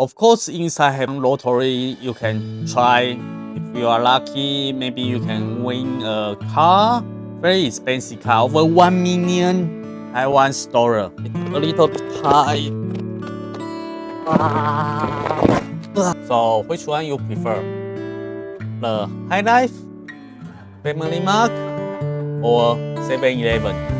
Of course, inside have lottery, you can try. If you are lucky, maybe you can win a car. Very expensive car, over 1 million Taiwan dollar. A little bit high. So, which one you prefer? The High Life, Family Mart, or 7-Eleven?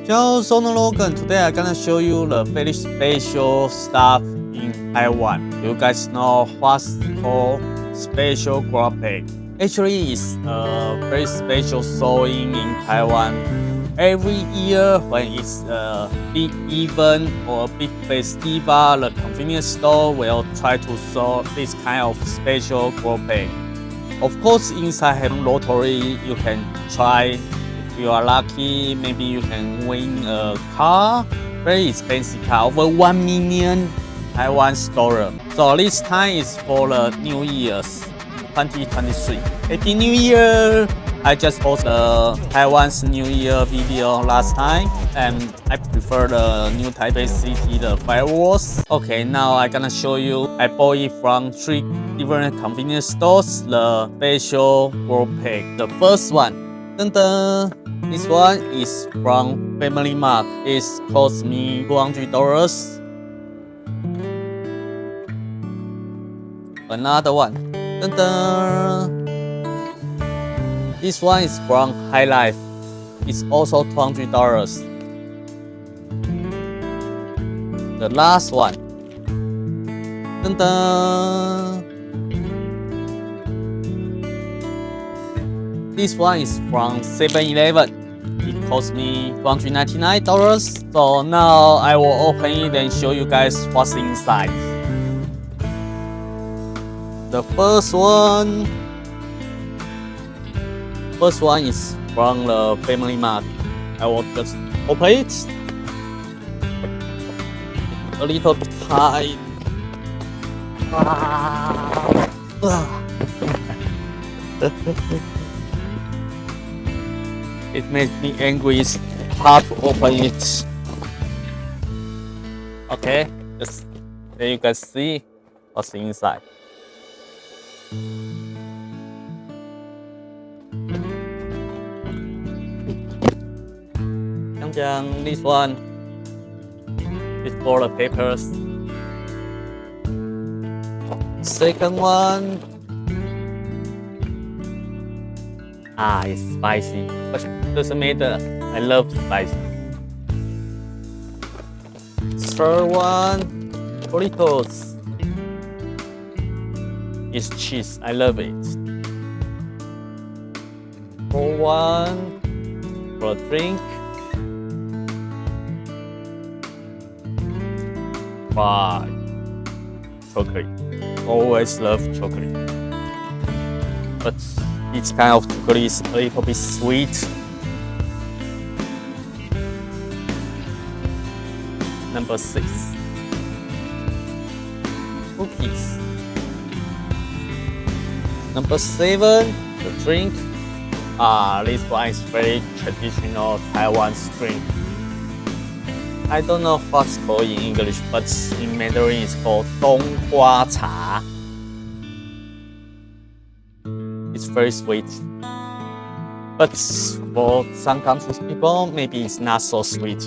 Ciao, Sono Logan. Today I'm gonna show you the very special stuff in Taiwan. You guys know what's called special graphic. Actually, it's a very special sewing in Taiwan. Every year when it's a big event or a big festival, the convenience store will try to sew this kind of special graphic. Of course, inside have lottery, you can try. If you are lucky, maybe you can win a car. Very expensive car, over 1 million Taiwan dollar. So this time is for the New Year's 2023. Happy New Year! I just posted the Taiwan's New Year video last time, and I prefer the New Taipei City, the fireworks. Okay, now I'm gonna show you. I bought it from 3 different convenience stores. The special graphic. The first one, dun dun. This one is from Family Mart. It cost me $200. Another one. Dun dun. This one is from High Life. It's also $200. The last one. Dun dun. This one is from 7-Eleven. It cost me $299. So now I will open it and show you guys what's inside. The first one is from the Family Mart. I will just open it. A little bit high. It makes me angry. It's hard to open it. Okay, just there you can see what's inside. This one is for the papers. Second one, it's spicy, but doesn't matter. I love spicy. Third one, Doritos. It's cheese. I love it. Fourth one, for a drink. 5, chocolate. Always love chocolate, but each kind of chocolate is a little bit sweet. Number 6, cookies. Number 7, the drink. This one is very traditional Taiwan drink. I don't know what's called in English, but in Mandarin it's called Donghua Cha. It's very sweet, but for some countries people, maybe it's not so sweet.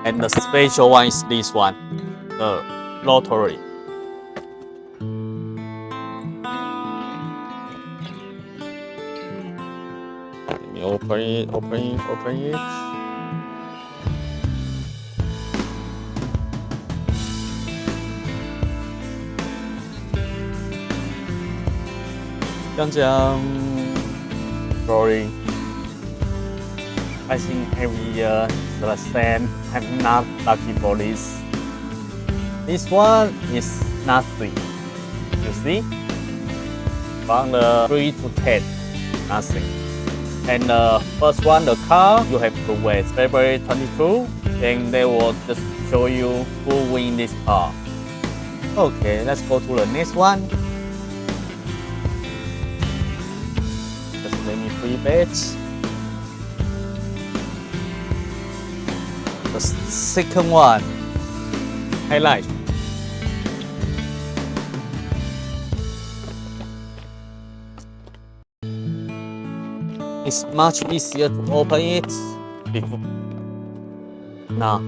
And the special one is this one, the lottery. Let me open it. Boring. I think every year it's the same. I'm not lucky for this. This one is nothing. You see? From the 3 to 10, nothing. And the first one, the car, you have to wait February 22. Then they will just show you who win this car. Okay, let's go to the next one. The Let me pre-bet. The second one, highlight. It's much easier to open it before. Now,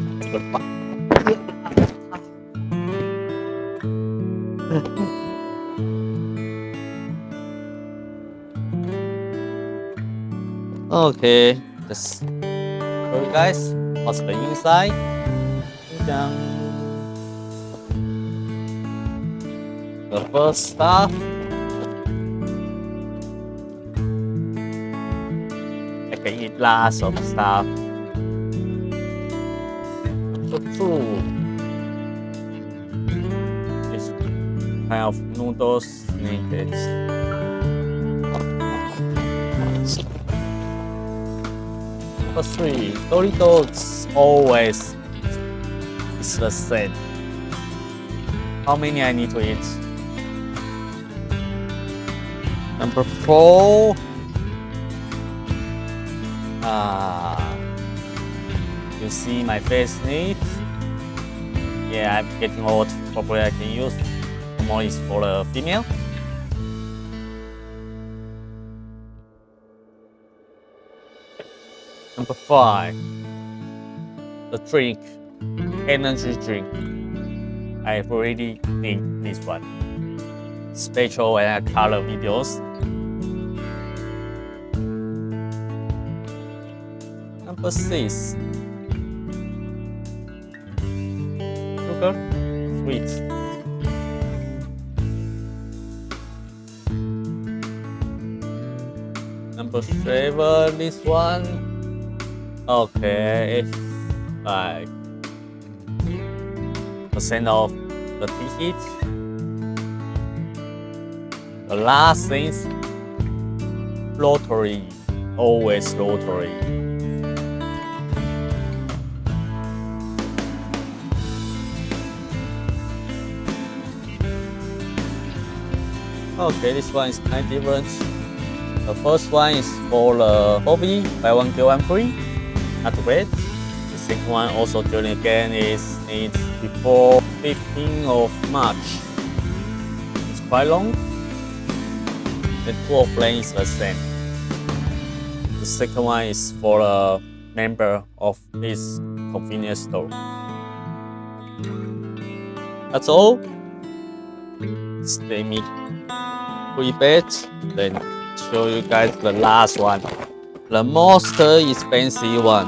okay, just show you guys what's the inside. The first stuff. I can eat lots of stuff. Number 2 is kind of noodles naked. Number 3, Doritos always is the same. How many I need to eat? Number 4. You see my face neat? Yeah, I'm getting old. Probably I can use. More is for a female. Number 5. The drink. Energy drink. I already need this one. Special and color videos. Number 6. Sugar, sweet. Number 7, this one. Okay, it's like % of the heat. The last thing is rotary, always rotary. Okay, this one is kind of different. The first one is for the hobby, buy one get one free, not bad. The second one also during again is before 15th of March. It's quite long. The 2 of them is the same. The second one is for a member of this convenience store. That's all. Stay me. Pre-bet, then show you guys the last one, the most expensive one.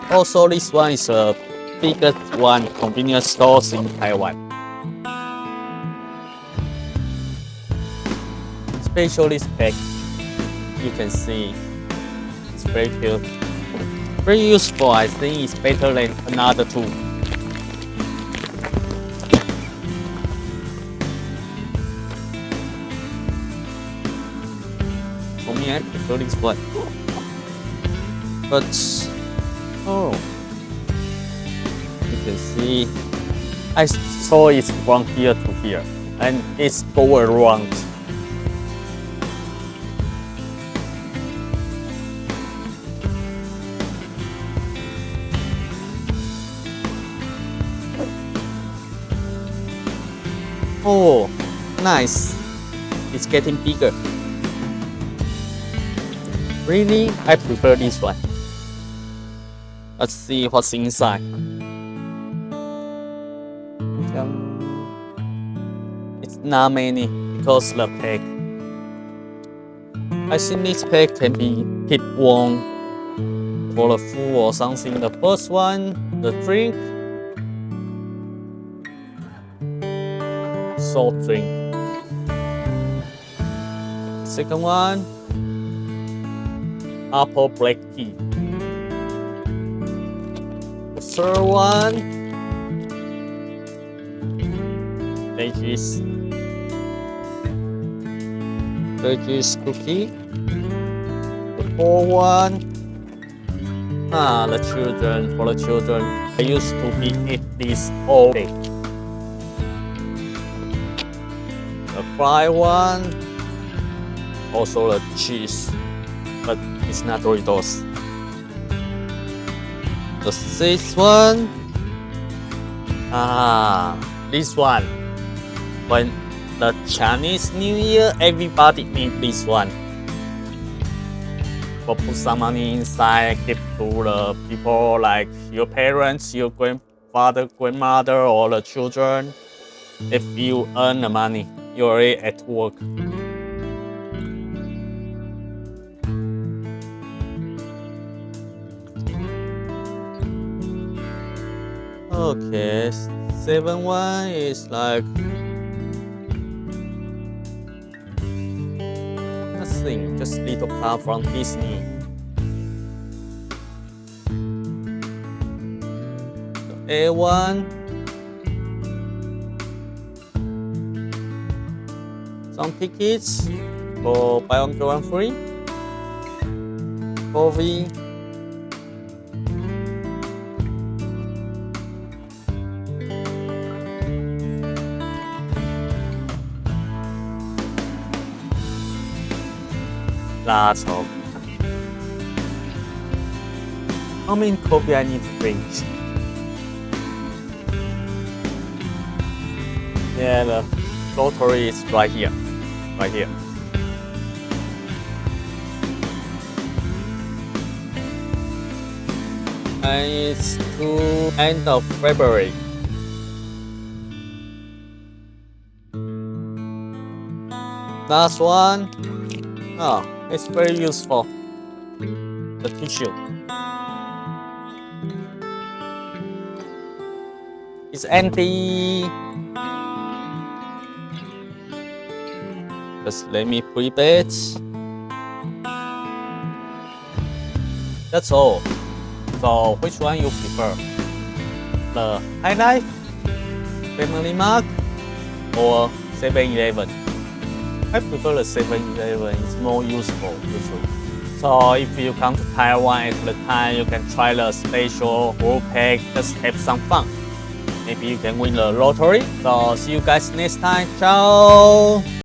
Also, this one is the biggest one convenience stores in Taiwan. Especially this pack, you can see it's very cute, very useful. I think it's better than another 2. I prefer this one, but oh, you can see I saw it's from here to here, and it's go around. Oh, nice! It's getting bigger. Really, I prefer this one. Let's see what's inside. It's not many because the pack. I think this pack can be hit one for the food or something. The first one, the drink, soft drink. Second one, apple black tea. The third one, veggies cookie. The fourth one, for the children. I used to eat this all day. The fried one, also the cheese. but it's not Doritos. The sixth one, this one. When the Chinese New Year, everybody need this one. For put some money inside, give to the people like your parents, your grandfather, grandmother, or the children. If you earn the money, you're already at work. Okay, 7-1 is like nothing, just little car from Disney. The A1, some tickets for buy one get one free. Coffee. Lots of. How many coffee I need to drink? Yeah, the lottery is right here. Right here. And it's to end of February. Last one. Oh, it's very useful. The tissue. It's empty. Just let me prepare it. That's all. So which one you prefer? The High Life, Family Mart, or 7-Eleven? I prefer the 7-Eleven. It's more useful usually. So if you come to Taiwan at the time, you can try the special whole pack. Just have some fun. Maybe you can win the lottery. So see you guys next time. Ciao.